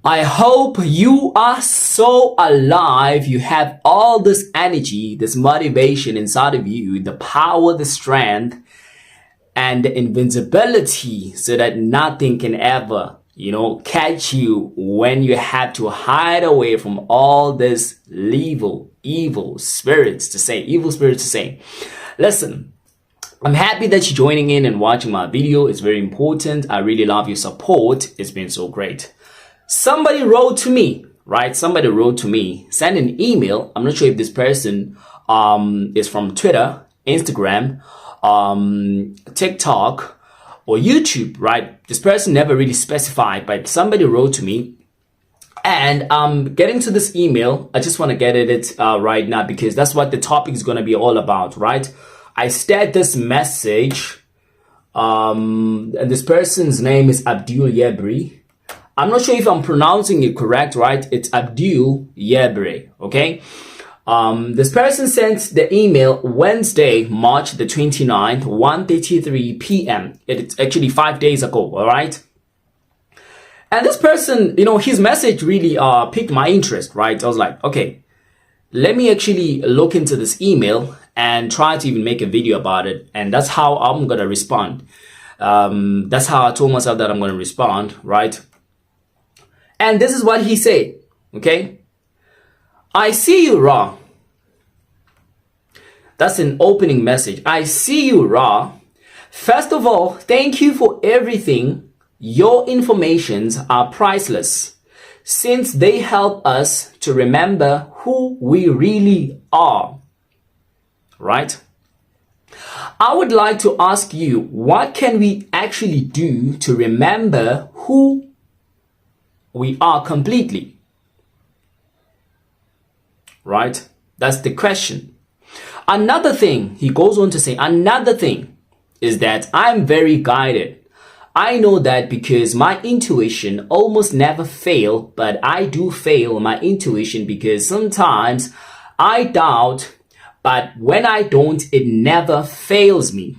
I hope you are so alive. You have all this energy, this motivation inside of you, the power, the strength, and the invincibility so that nothing can ever, catch you when you have to hide away from all this evil spirits to say. Listen, I'm happy that you're joining in and watching my video. It's very important. I really love your support. It's been so great. Somebody wrote to me, right? Somebody wrote to me, send an email. I'm not sure if this person is from Twitter, Instagram, TikTok, or YouTube, right? This person never really specified, but somebody wrote to me. And getting to this email, I just want to get at it right now because that's what the topic is going to be all about, right? I stared this message, and this person's name is Abdul Yebri. I'm not sure if I'm pronouncing it correct, right? It's Abdul Yebre, okay? This person sent the email Wednesday, March the 29th, 1:33 p.m. It's actually 5 days ago, all right? And this person, his message really piqued my interest, right? I was like, okay, let me actually look into this email and try to even make a video about it. And that's how I'm going to respond. That's how I told myself that I'm going to respond, right? And this is what he said, okay? I see you, Ra. That's an opening message. I see you, Ra. First of all, thank you for everything. Your informations are priceless since they help us to remember who we really are, right? I would like to ask you, what can we actually do to remember who we are completely, right? That's the question. Another thing, he goes on to say, another thing is that I'm very guided. I know that because my intuition almost never fail, but I do fail my intuition because sometimes I doubt, but when I don't, it never fails me.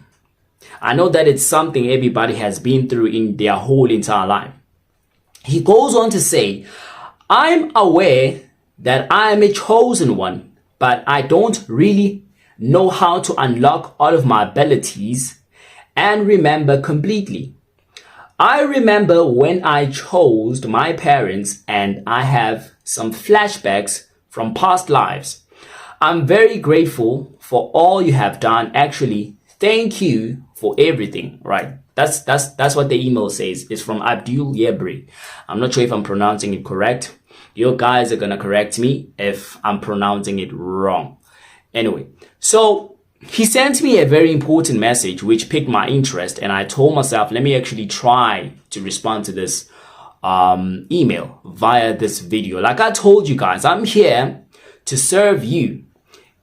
I know that it's something everybody has been through in their whole entire life. He goes on to say, I'm aware that I am a chosen one, but I don't really know how to unlock all of my abilities and remember completely. I remember when I chose my parents and I have some flashbacks from past lives. I'm very grateful for all you have done. Actually, thank you for everything, right? That's what the email says. It's from Abdul Yebri. I'm not sure if I'm pronouncing it correct. You guys are gonna correct me if I'm pronouncing it wrong. Anyway, so he sent me a very important message which piqued my interest, and I told myself, let me actually try to respond to this email via this video. Like I told you guys, I'm here to serve you.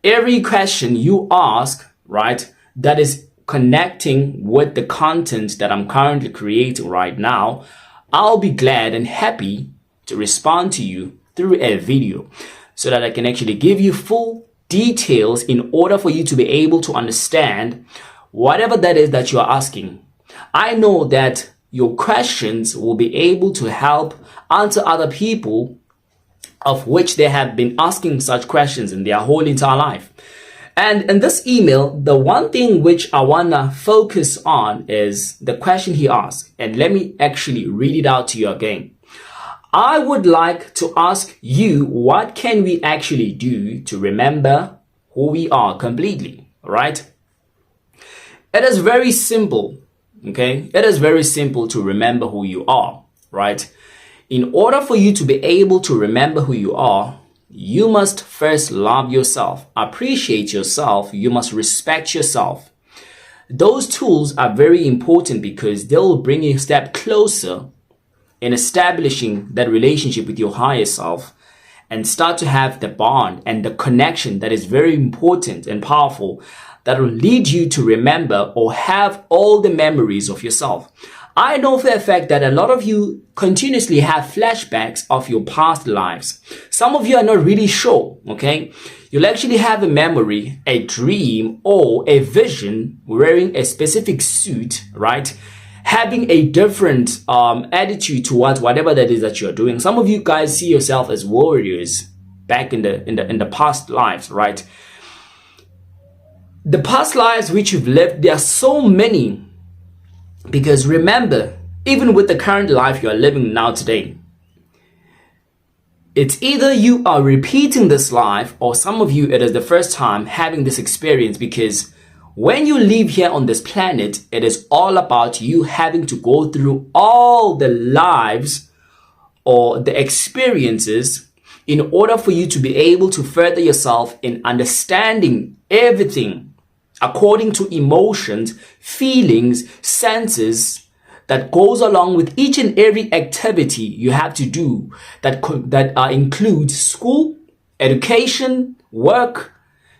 Every question you ask, right, that is connecting with the content that I'm currently creating right now, I'll be glad and happy to respond to you through a video so that I can actually give you full details in order for you to be able to understand whatever that is that you're asking. I know that your questions will be able to help answer other people of which they have been asking such questions in their whole entire life. And in this email, the one thing which I want to focus on is the question he asked. And let me actually read it out to you again. I would like to ask you, what can we actually do to remember who we are completely, right? It is very simple, okay? It is very simple to remember who you are, right? In order for you to be able to remember who you are, you must first love yourself, appreciate yourself, you must respect yourself. Those tools are very important because they will bring you a step closer in establishing that relationship with your higher self and start to have the bond and the connection that is very important and powerful that will lead you to remember or have all the memories of yourself. I know for a fact that a lot of you continuously have flashbacks of your past lives. Some of you are not really sure, okay? You'll actually have a memory, a dream, or a vision wearing a specific suit, right? having a different attitude towards whatever that is that you're doing. Some of you guys see yourself as warriors back in the past lives, right? The past lives which you've lived, there are so many, because remember, even with the current life you are living now today, it's either you are repeating this life, or some of you, it is the first time having this experience, because when you live here on this planet, it is all about you having to go through all the lives or the experiences in order for you to be able to further yourself in understanding everything according to emotions, feelings, senses that goes along with each and every activity you have to do that includes school, education, work,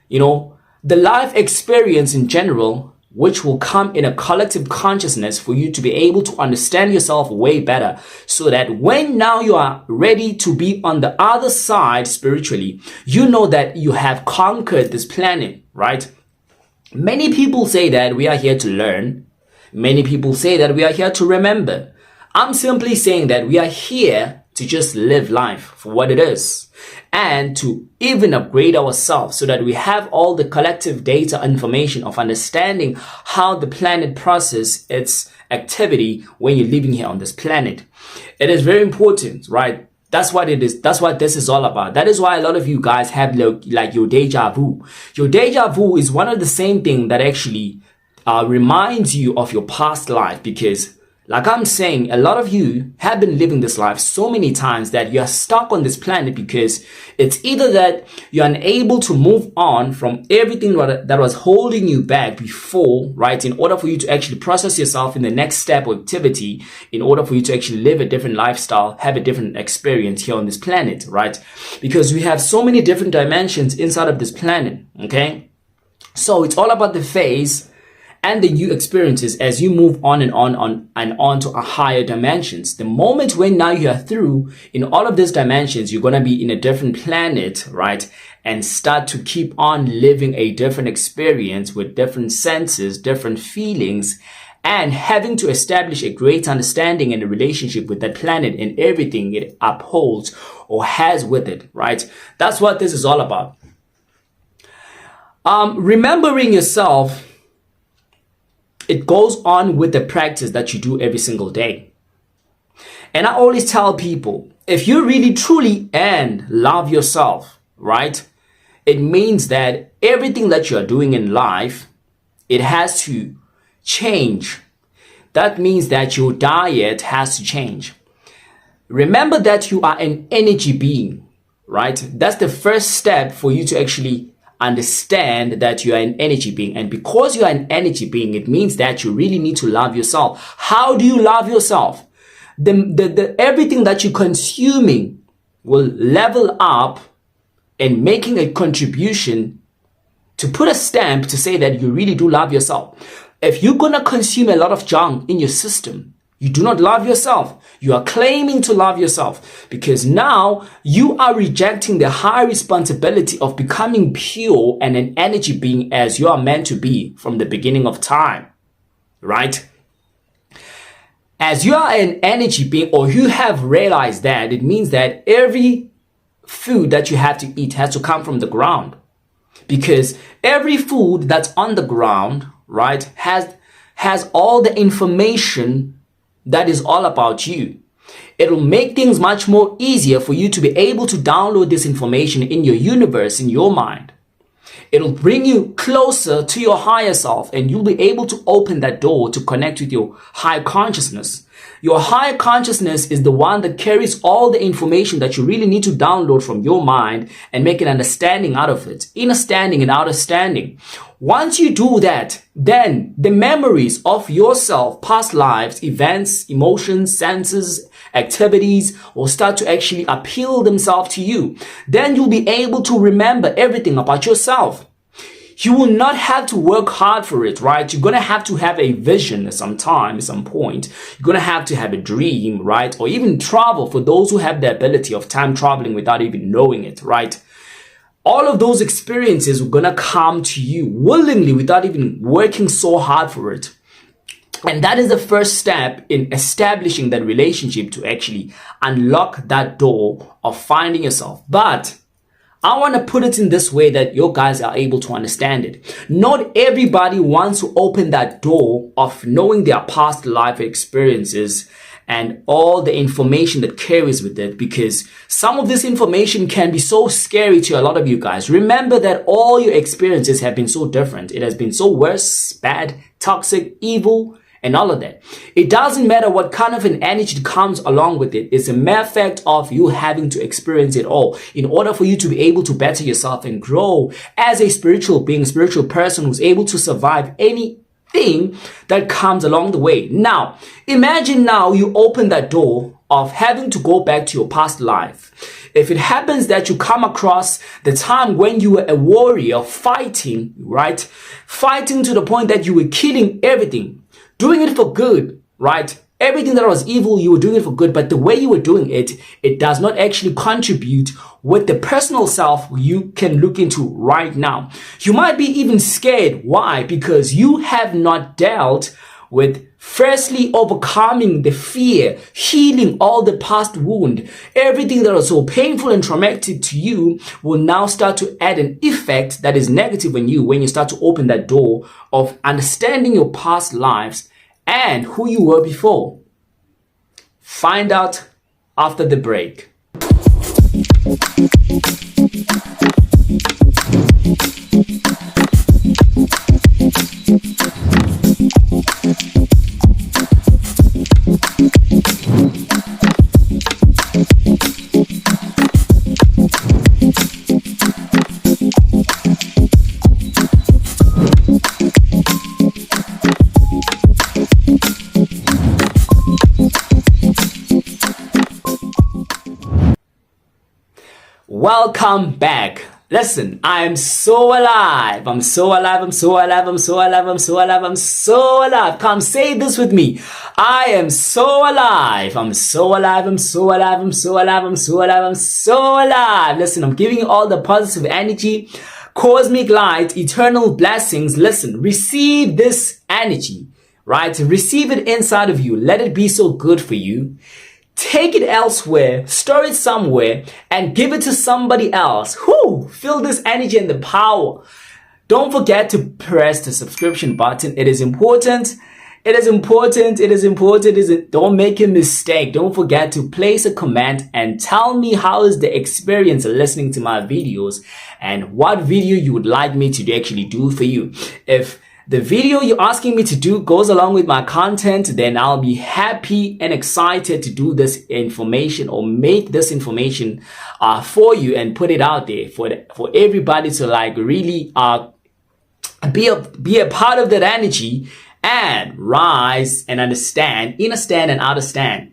the life experience in general, which will come in a collective consciousness for you to be able to understand yourself way better, so that when now you are ready to be on the other side spiritually, you know that you have conquered this planet, right? Many people say that we are here to learn. Many people say that we are here to remember. I'm simply saying that we are here to just live life for what it is, and to even upgrade ourselves so that we have all the collective data information of understanding how the planet processes its activity when you're living here on this planet. It is very important, right? That's what it is. That's what this is all about. That is why a lot of you guys have like your deja vu. Your deja vu is one of the same thing that actually reminds you of your past life, because like I'm saying, a lot of you have been living this life so many times that you are stuck on this planet, because it's either that you're unable to move on from everything that was holding you back before, right? In order for you to actually process yourself in the next step or activity, in order for you to actually live a different lifestyle, have a different experience here on this planet, right? Because we have so many different dimensions inside of this planet, okay? So it's all about the phase and the new experiences as you move on and on to a higher dimensions. The moment when now you are through in all of these dimensions, you're going to be in a different planet, right? And start to keep on living a different experience with different senses, different feelings, and having to establish a great understanding and a relationship with that planet and everything it upholds or has with it, right? That's what this is all about. Remembering yourself, it goes on with the practice that you do every single day. And I always tell people, if you really truly and love yourself, right? It means that everything that you are doing in life, it has to change. That means that your diet has to change. Remember that you are an energy being, right? That's the first step for you to actually understand that you are an energy being. And because you are an energy being, it means that you really need to love yourself. How do you love yourself? Everything that you're consuming will level up and making a contribution to put a stamp to say that you really do love yourself. If you're going to consume a lot of junk in your system, you do not love yourself. You are claiming to love yourself, because now you are rejecting the high responsibility of becoming pure and an energy being as you are meant to be from the beginning of time, right? As you are an energy being, or you have realized that, it means that every food that you have to eat has to come from the ground, because every food that's on the ground, right, has all the information that is all about you. It will make things much more easier for you to be able to download this information in your universe, in your mind. It'll bring you closer to your higher self, and you'll be able to open that door to connect with your high consciousness. Your higher consciousness is the one that carries all the information that you really need to download from your mind and make an understanding out of it. Inner standing and outer standing. Once you do that, then the memories of yourself, past lives, events, emotions, senses, activities will start to actually appeal themselves to you. Then you'll be able to remember everything about yourself. You will not have to work hard for it, right? You're going to have to have a vision at some time, at some point. You're going to have to have a dream, right? Or even travel, for those who have the ability of time traveling without even knowing it, right? All of those experiences are going to come to you willingly without even working so hard for it. And that is the first step in establishing that relationship to actually unlock that door of finding yourself. But I want to put it in this way that you guys are able to understand it. Not everybody wants to open that door of knowing their past life experiences and all the information that carries with it, because some of this information can be so scary to a lot of you guys. Remember that all your experiences have been so different. It has been so worse, bad, toxic, evil, and all of that. It doesn't matter what kind of an energy comes along with it. It's a mere fact of you having to experience it all in order for you to be able to better yourself and grow as a spiritual being, spiritual person who's able to survive anything that comes along the way. Now, imagine now you open that door of having to go back to your past life. If it happens that you come across the time when you were a warrior fighting, right? Fighting to the point that you were killing everything, doing it for good, right? Everything that was evil, you were doing it for good, but the way you were doing it, it does not actually contribute with the personal self you can look into right now. You might be even scared. Why? Because you have not dealt with firstly overcoming the fear, healing all the past wound. Everything that was so painful and traumatic to you will now start to add an effect that is negative on you when you start to open that door of understanding your past lives and who you were before. Find out after the break. Welcome back. Listen, I'm so alive. I'm so alive. I'm so alive. I'm so alive. I'm so alive. I'm so alive. Come say this with me. I am so alive. I'm so alive. I'm so alive. I'm so alive. I'm so alive. I'm so alive. Listen, I'm giving you all the positive energy, cosmic light, eternal blessings. Listen, receive this energy, right? Receive it inside of you. Let it be so good for you. Take it elsewhere, store it somewhere, and give it to somebody else. Whoo! Feel this energy and the power. Don't forget to press the subscription button. It is important. It is important. It is important. Don't make a mistake. Don't forget to place a comment and tell me how is the experience listening to my videos and what video you would like me to actually do for you. If the video you're asking me to do goes along with my content, then I'll be happy and excited to do this information or make this information for you and put it out there for everybody to like really be a part of that energy and rise and understand, understand and understand.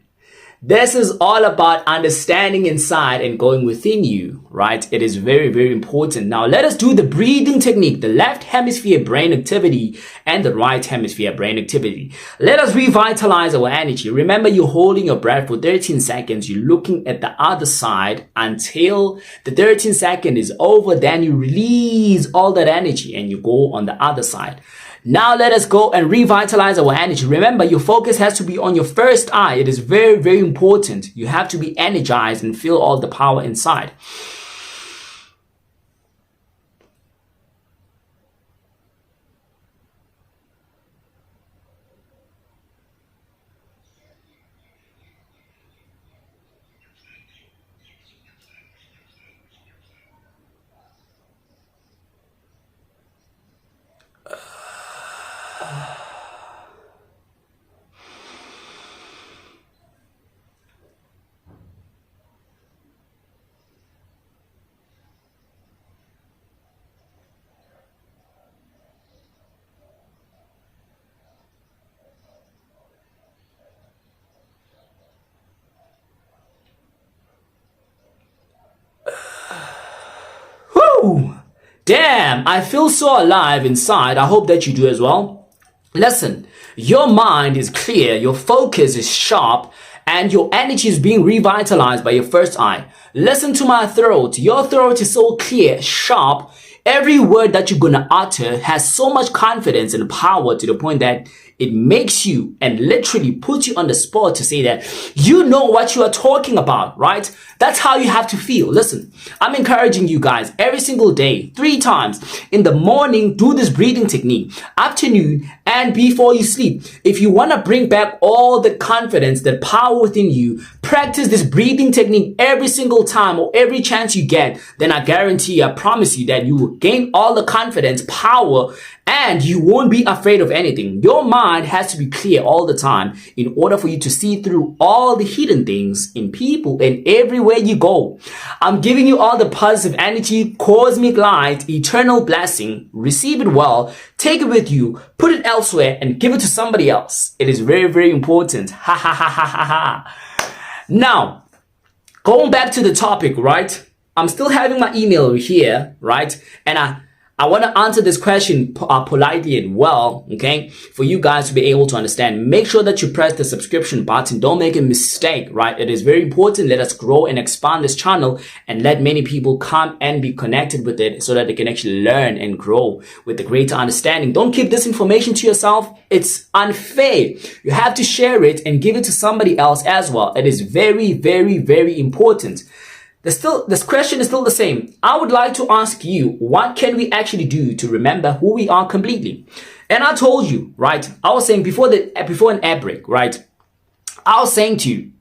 This is all about understanding inside and going within you, right? It is very, very important. Now, let us do the breathing technique, the left hemisphere brain activity and the right hemisphere brain activity. Let us revitalize our energy. Remember, you're holding your breath for 13 seconds. You're looking at the other side until the 13 second is over. Then you release all that energy and you go on the other side. Now let us go and revitalize our energy. Remember, your focus has to be on your first eye. It is very, very important. You have to be energized and feel all the power inside. Damn, I feel so alive inside. I hope that you do as well. Listen, your mind is clear, your focus is sharp, and your energy is being revitalized by your first eye. Listen to my throat. Your throat is so clear, sharp. Every word that you're gonna utter has so much confidence and power to the point that it makes you and literally puts you on the spot to say that you know what you are talking about, right? That's how you have to feel. Listen, I'm encouraging you guys every single day, 3 times. In the morning, do this breathing technique. Afternoon, and before you sleep. If you want to bring back all the confidence, the power within you, practice this breathing technique every single time or every chance you get. Then I guarantee, I promise you that you will gain all the confidence, power, and you won't be afraid of anything. Your mind has to be clear all the time in order for you to see through all the hidden things in people and everywhere you go. I'm giving you all the positive energy, cosmic light, eternal blessing. Receive it well, take it with you, put it elsewhere, and give it to somebody else. It is very, very important. Ha ha ha ha ha ha. Now, going back to the topic, right? I'm still having my email here, right? And I want to answer this question politely and well, okay? For you guys to be able to understand. Make sure that you press the subscription button. Don't make a mistake, right? It is very important. Let us grow and expand this channel and let many people come and be connected with it so that they can actually learn and grow with a greater understanding. Don't keep this information to yourself. It's unfair. You have to share it and give it to somebody else as well. It is very, very, very important. This question is still the same. I would like to ask you, what can we actually do to remember who we are completely? And I told you, right? I was saying before an ad break, right? I was saying to you,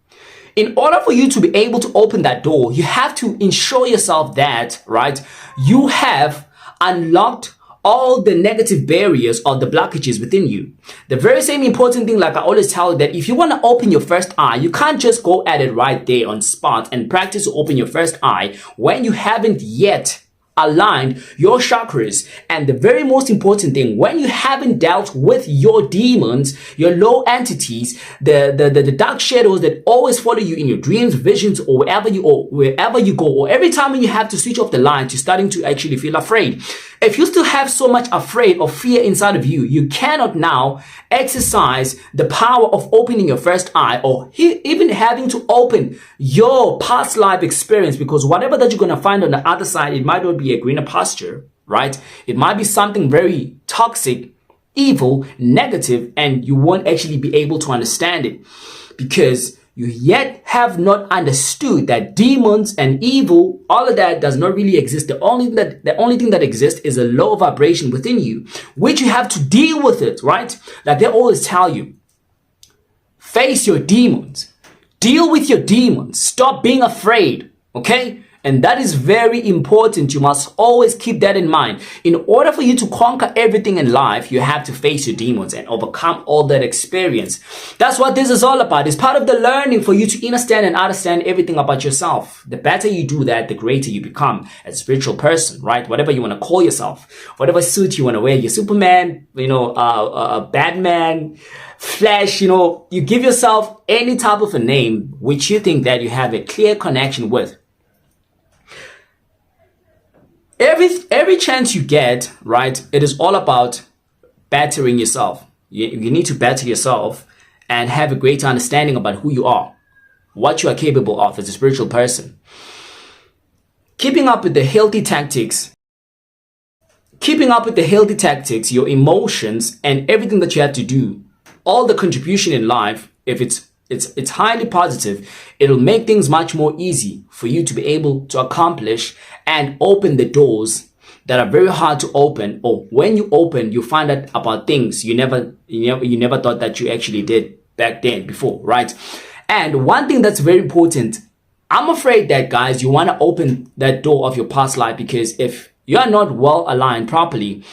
in order for you to be able to open that door, you have to ensure yourself that, right, you have unlocked all the negative barriers or the blockages within you. The very same important thing, like I always tell you, that if you want to open your first eye, you can't just go at it right there on spot and practice to open your first eye when you haven't yet aligned your chakras. And the very most important thing, when you haven't dealt with your demons, your low entities, the dark shadows that always follow you in your dreams, visions, or wherever you go, or every time when you have to switch off the lights, you're starting to actually feel afraid. If you still have so much afraid or fear inside of you, you cannot now exercise the power of opening your first eye or even having to open your past life experience, because whatever that you're going to find on the other side, it might not be a greener pasture, right? It might be something very toxic, evil, negative, and you won't actually be able to understand it because you yet have not understood that demons and evil, all of that does not really exist. The only thing that exists is a low vibration within you, which you have to deal with it, right? Like they always tell you, face your demons, deal with your demons, stop being afraid, okay? And that is very important. You must always keep that in mind. In order for you to conquer everything in life, you have to face your demons and overcome all that experience. That's what this is all about. It's part of the learning for you to understand and understand everything about yourself. The better you do that, the greater you become as a spiritual person, right? Whatever you want to call yourself, whatever suit you want to wear, your Superman, Batman, Flash, you give yourself any type of a name which you think that you have a clear connection with. Every chance you get, right, it is all about bettering yourself. You need to better yourself and have a greater understanding about who you are, what you are capable of as a spiritual person. Keeping up with the healthy tactics, your emotions and everything that you have to do, all the contribution in life, if it's highly positive, it'll make things much more easy for you to be able to accomplish and open the doors that are very hard to open, or when you open, you find out about things you never thought that you actually did back then before, right? And one thing that's very important, I'm afraid that, guys, you want to open that door of your past life, because if you are not well aligned properly,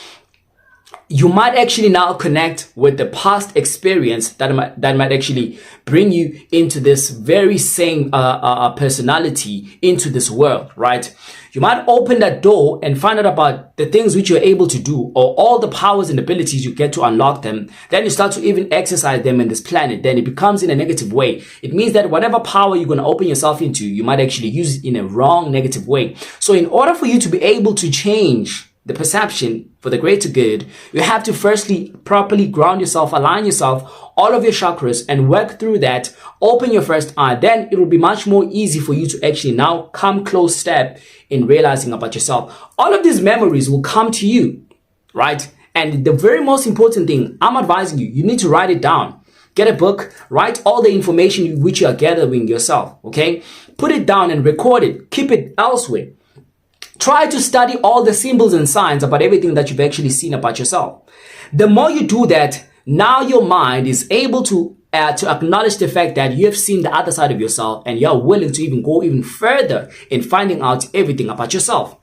you might actually now connect with the past experience that might actually bring you into this very same personality into this world, right? You might open that door and find out about the things which you're able to do, or all the powers and abilities you get to unlock them. Then you start to even exercise them in this planet. Then it becomes in a negative way. It means that whatever power you're going to open yourself into, you might actually use it in a wrong, negative way. So in order for you to be able to change the perception for the greater good, you have to firstly properly ground yourself, align yourself, all of your chakras, and work through that. Open your first eye. Then it will be much more easy for you to actually now come close step in realizing about yourself. All of these memories will come to you, right? And the very most important thing, I'm advising you, you need to write it down. Get a book, write all the information which you are gathering yourself, okay? Put it down and record it. Keep it elsewhere. Try to study all the symbols and signs about everything that you've actually seen about yourself. The more you do that, now your mind is able to acknowledge the fact that you have seen the other side of yourself and you're willing to even go even further in finding out everything about yourself.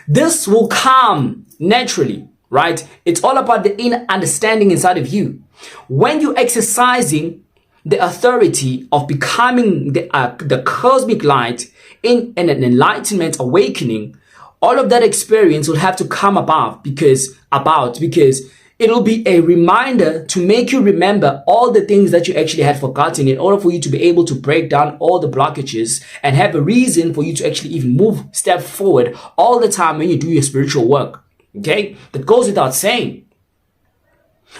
This will come naturally, right? It's all about the inner understanding inside of you. When you're exercising the authority of becoming the cosmic light in an enlightenment awakening, all of that experience will have to come about because it'll be a reminder to make you remember all the things that you actually had forgotten in order for you to be able to break down all the blockages and have a reason for you to actually even step forward all the time when you do your spiritual work. Okay? That goes without saying.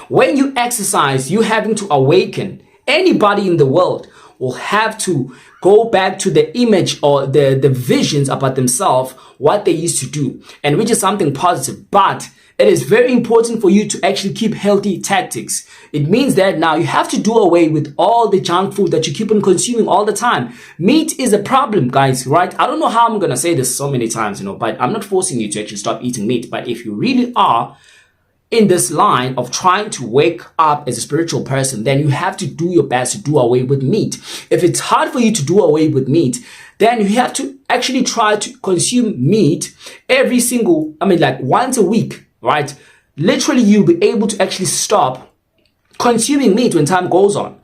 When you exercise, you having to awaken. Anybody in the world will have to go back to the image or the visions about themselves, what they used to do, and which is something positive. But it is very important for you to actually keep healthy tactics. It means that now you have to do away with all the junk food that you keep on consuming all the time. Meat is a problem, guys, right? I don't know how I'm going to say this so many times, but I'm not forcing you to actually stop eating meat. But if you really are in this line of trying to wake up as a spiritual person, then you have to do your best to do away with meat. If it's hard for you to do away with meat, then you have to actually try to consume meat like once a week, right? Literally, you'll be able to actually stop consuming meat when time goes on.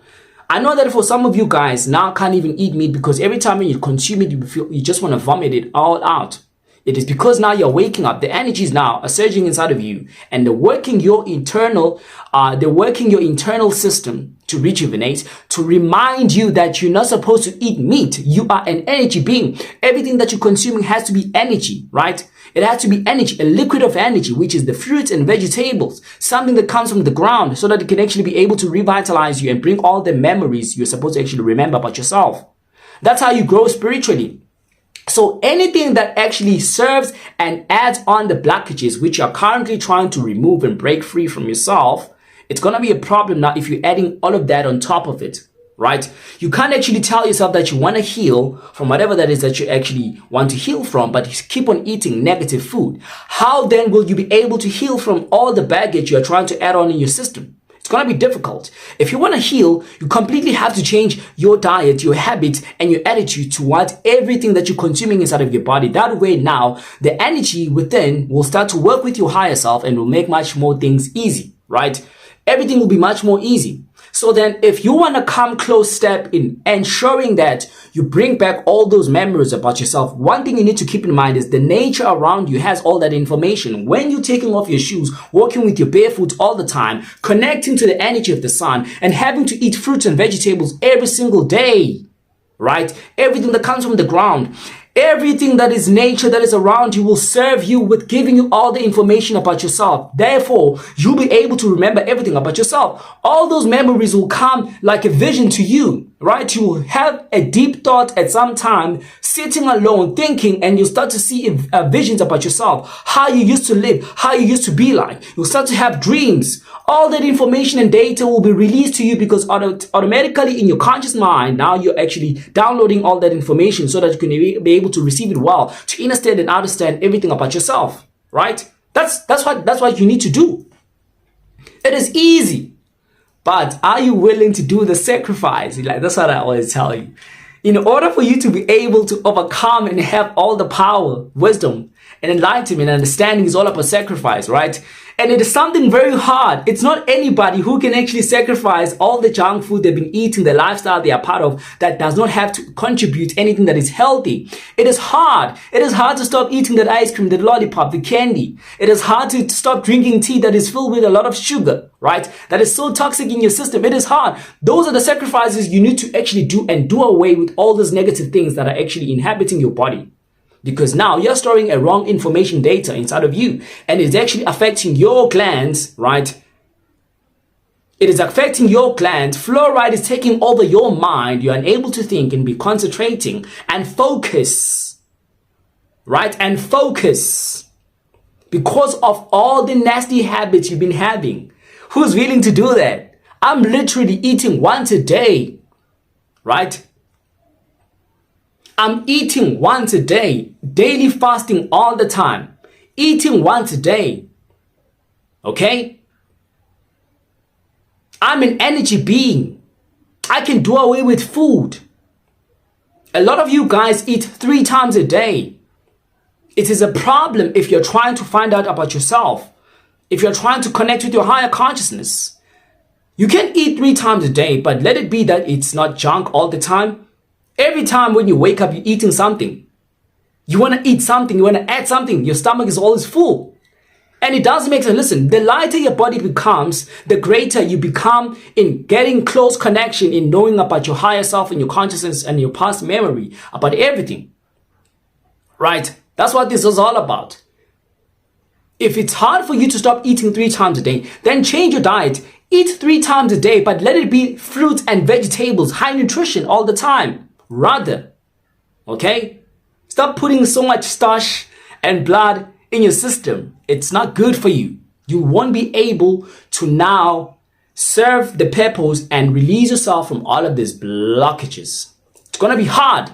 I know that for some of you guys now can't even eat meat because every time you consume it, you just want to vomit it all out. It is because now you're waking up. The energies now are surging inside of you, and they're working your internal system to rejuvenate, to remind you that you're not supposed to eat meat. You are an energy being. Everything that you're consuming has to be energy, right? It has to be energy, a liquid of energy, which is the fruits and vegetables, something that comes from the ground so that it can actually be able to revitalize you and bring all the memories you're supposed to actually remember about yourself. That's how you grow spiritually. So anything that actually serves and adds on the blockages which you are currently trying to remove and break free from yourself, it's going to be a problem now if you're adding all of that on top of it, right? You can't actually tell yourself that you want to heal from whatever that is that you actually want to heal from, but you keep on eating negative food. How then will you be able to heal from all the baggage you're trying to add on in your system? It's going to be difficult. If you want to heal, you completely have to change your diet, your habits, and your attitude towards everything that you're consuming inside of your body. That way now, the energy within will start to work with your higher self and will make much more things easy, right? Everything will be much more easy. So then if you want to come close step in ensuring that you bring back all those memories about yourself, one thing you need to keep in mind is the nature around you has all that information. When you're taking off your shoes, walking with your barefoot all the time, connecting to the energy of the sun, and having to eat fruits and vegetables every single day, right? Everything that comes from the ground, everything that is nature that is around you will serve you with giving you all the information about yourself. Therefore, you'll be able to remember everything about yourself. All those memories will come like a vision to you, right? You will have a deep thought at some time, sitting alone, thinking, and you'll start to see visions about yourself, how you used to live, how you used to be like. You'll start to have dreams. All that information and data will be released to you because automatically in your conscious mind, now you're actually downloading all that information so that you can be able to receive it well, to understand and understand everything about yourself, right? That's what you need to do. It is easy, but are you willing to do the sacrifice? That's what I always tell you. In order for you to be able to overcome and have all the power, wisdom, and enlightenment and understanding is all about sacrifice, right? And it is something very hard. It's not anybody who can actually sacrifice all the junk food they've been eating, the lifestyle they are part of, that does not have to contribute anything that is healthy. It is hard. It is hard to stop eating that ice cream, that lollipop, the candy. It is hard to stop drinking tea that is filled with a lot of sugar, right? That is so toxic in your system. It is hard. Those are the sacrifices you need to actually do and do away with all those negative things that are actually inhabiting your body. Because now you're storing a wrong information data inside of you and it's actually affecting your glands, right? It is affecting your glands. Fluoride is taking over your mind. You're unable to think and be concentrating and focus, right? And focus. because of all the nasty habits you've been having. Who's willing to do that? I'm literally eating once a day, right? I'm eating once a day, daily fasting all the time, eating once a day, okay? I'm an energy being. I can do away with food. A lot of you guys eat 3 times a day. It is a problem if you're trying to find out about yourself, if you're trying to connect with your higher consciousness. You can eat 3 times a day, but let it be that it's not junk all the time. Every time when you wake up, you're eating something. You want to eat something, you want to add something, your stomach is always full. And it doesn't make sense. Listen, the lighter your body becomes, the greater you become in getting close connection, in knowing about your higher self and your consciousness and your past memory, about everything. Right? That's what this is all about. If it's hard for you to stop eating 3 times a day, then change your diet. Eat 3 times a day, but let it be fruits and vegetables, high nutrition all the time. Rather, okay? Stop putting so much starch and blood in your system. It's not good for you. You won't be able to now serve the purpose and release yourself from all of these blockages. It's going to be hard,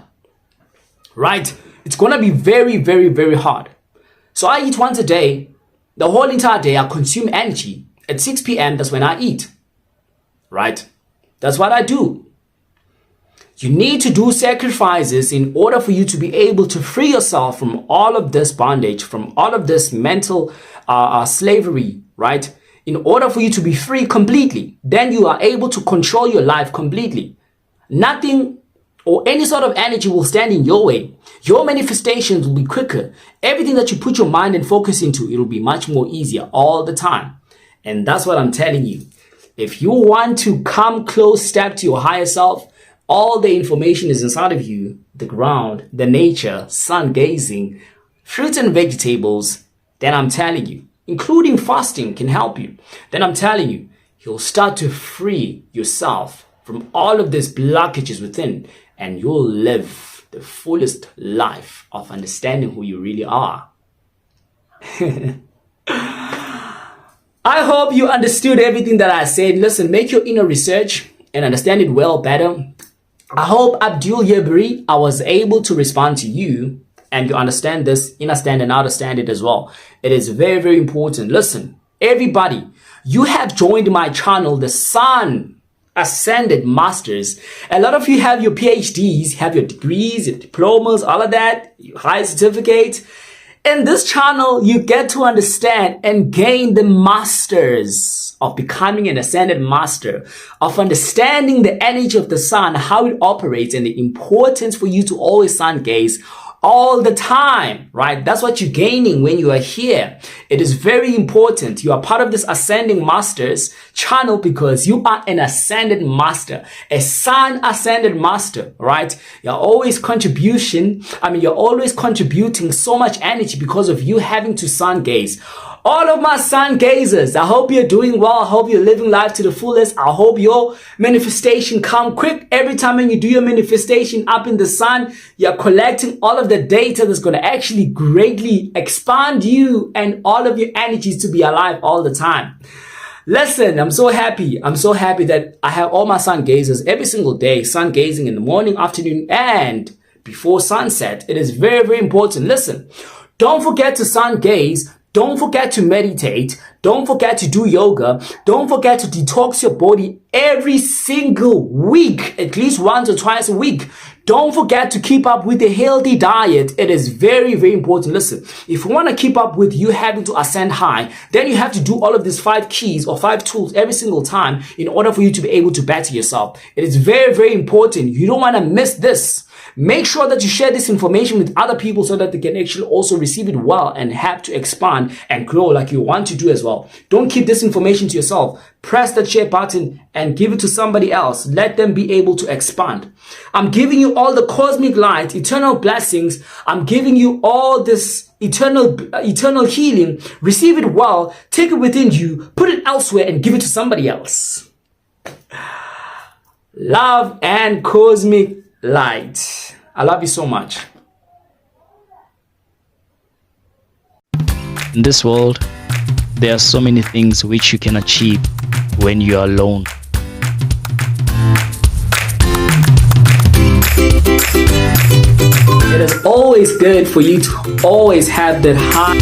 right? It's going to be very, very, very hard. So I eat once a day. The whole entire day I consume energy. At 6 p.m. that's when I eat, right? That's what I do. You need to do sacrifices in order for you to be able to free yourself from all of this bondage, from all of this mental slavery, right? In order for you to be free completely, then you are able to control your life completely. Nothing or any sort of energy will stand in your way. Your manifestations will be quicker. Everything that you put your mind and focus into, it will be much more easier all the time. And that's what I'm telling you. If you want to come close step to your higher self, all the information is inside of you, the ground, the nature, sun gazing, fruits and vegetables, then I'm telling you, including fasting can help you. Then I'm telling you, you'll start to free yourself from all of these blockages within, and you'll live the fullest life of understanding who you really are. I hope you understood everything that I said. Listen, make your inner research and understand it well better. I hope Abdul Yabri, I was able to respond to you and you understand this, understand and understand it as well. It is very, very important. Listen, everybody, you have joined my channel, the Sun Ascended Masters. A lot of you have your PhDs, have your degrees, your diplomas, all of that, your high certificates. In this channel, you get to understand and gain the masters of becoming an ascended master, of understanding the energy of the sun, how it operates, and the importance for you to always sun gaze all the time, right? That's what you're gaining when you are here. It is very important. You are part of this Ascending Masters channel because you are an Ascended Master, a Sun Ascended Master, right? You're always contributing so much energy because of you having to sun gaze. All of my sun gazers, I hope you're doing well. I hope you're living life to the fullest. I hope your manifestation come quick. Every time when you do your manifestation up in the sun, you're collecting all of the data that's going to actually greatly expand you and all of your energies to be alive all the time. Listen, I'm so happy. I'm so happy that I have all my sun gazers every single day, sun gazing in the morning, afternoon, and before sunset. It is very, very important. Listen, don't forget to sun gaze. Don't forget to meditate. Don't forget to do yoga. Don't forget to detox your body every single week, at least once or twice a week. Don't forget to keep up with a healthy diet. It is very, very important. Listen, if you want to keep up with you having to ascend high, then you have to do all of these 5 keys or 5 tools every single time in order for you to be able to better yourself. It is very, very important. You don't want to miss this. Make sure that you share this information with other people so that they can actually also receive it well and have to expand and grow like you want to do as well. Don't keep this information to yourself. Press that share button and give it to somebody else. Let them be able to expand. I'm giving you all the cosmic light, eternal blessings. I'm giving you all this eternal healing. Receive it well. Take it within you. Put it elsewhere and give it to somebody else. Love and cosmic light. I love you so much. In this world, there are so many things which you can achieve when you are alone. It is always good for you to always have that high.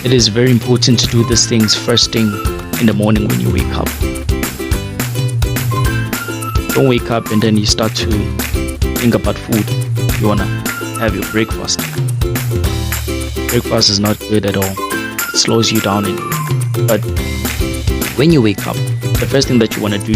It is very important to do these things first thing in the morning when you wake up. Don't wake up and then you start to think about food. You wanna have your breakfast. Breakfast is not good at all. It slows you down anyway. But when you wake up, the first thing that you wanna do